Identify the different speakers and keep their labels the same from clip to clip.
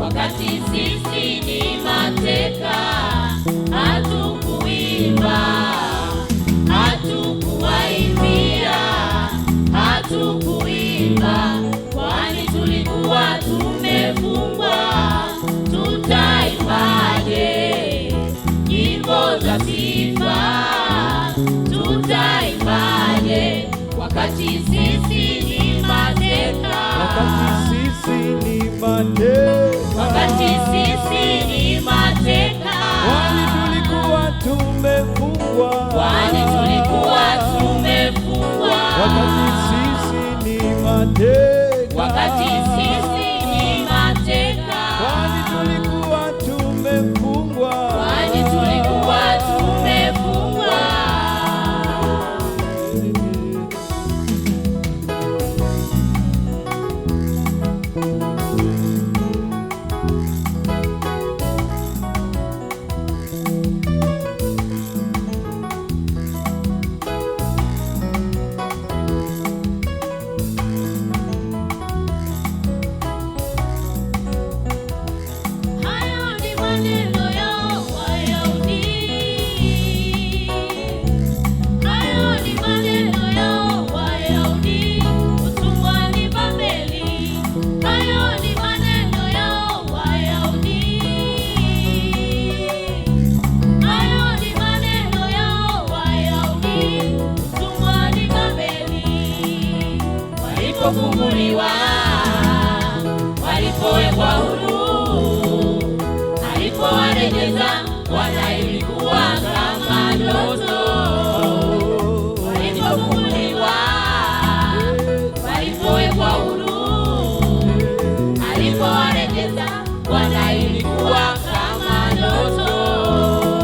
Speaker 1: wakati sisi ni mateka. Hatukuimba, hatukuwaimbia, hatukuimba, kwani tulikuwa tumefungwa. Tutaimbaje nyimbo za sifa? Tutaimbaje wakati sisi ni mateka? Wakati sisi ni mateka,
Speaker 2: kwani tulikuwa tumefungwa.
Speaker 1: Kwani tulikuwa tumefungwa.
Speaker 2: Wakati sisi ni mateka,
Speaker 1: wakati sisi ni mateka,
Speaker 2: kwani tulikuwa tumefungwa.
Speaker 1: Kwani tulikuwa tumefungwa. Walipofunguliwa, walipowekwa huru, alipowarejeza Bwana, ilikuwa kama ndoto. Walipofunguliwa, walipowekwa huru, alipowarejeza Bwana, ilikuwa kama ndoto.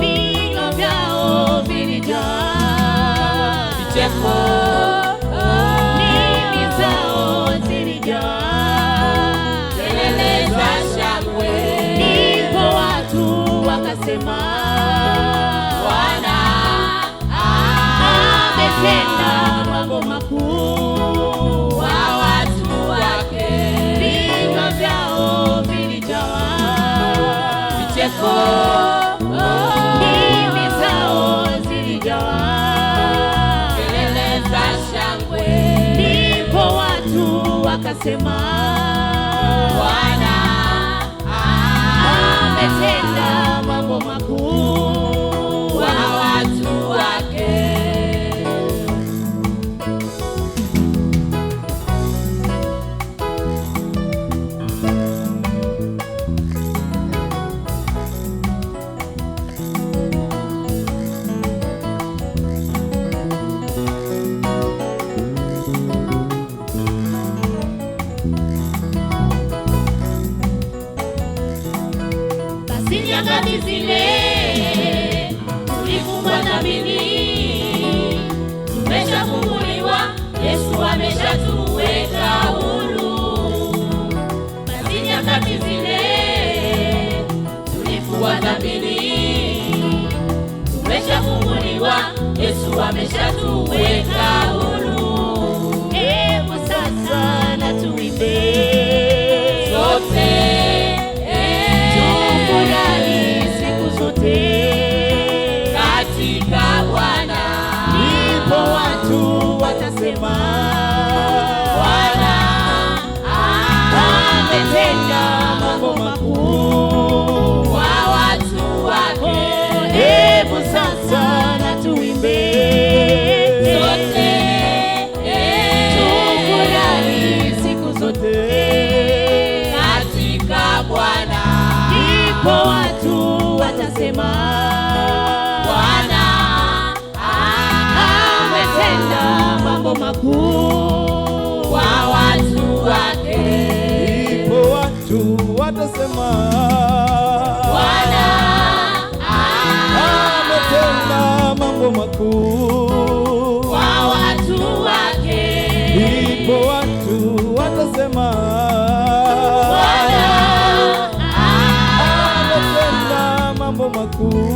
Speaker 1: Vinywa vyao vilijaa vicheko, Bwana ametenda mambo makuu kwa watu wake. Vinywa vyao vilijaa vicheko, ndimi zao zilijaa kelele za shangwe. Ndipo watu wakasema Basi nyakati zile tulifungwa dhambini, tumeshafunguliwa, Yesu ameshatuweka huru. Basi nyakati zile tulifungwa dhambini, tumeshafunguliwa, Yesu ameshatuweka huru. Hebu sasa na tuimbe sote, tufurahi siku zote katika Bwana.
Speaker 2: Ndipo watu watasema,
Speaker 1: Bwana ametenda mambo makuu kwa watu wake. Hebu sasa na tuimbe sote, tufurahi siku zote katika Bwana. Ndipo watu watasema, Bwana ametenda mambo makuu kwa watu wake.
Speaker 2: ndipo watu watasema,
Speaker 1: Bwana
Speaker 2: ametenda mambo makuu.
Speaker 1: kwa watu wake.
Speaker 2: Ndipo watu watasema,
Speaker 1: Bwana
Speaker 2: ametenda mambo makuu.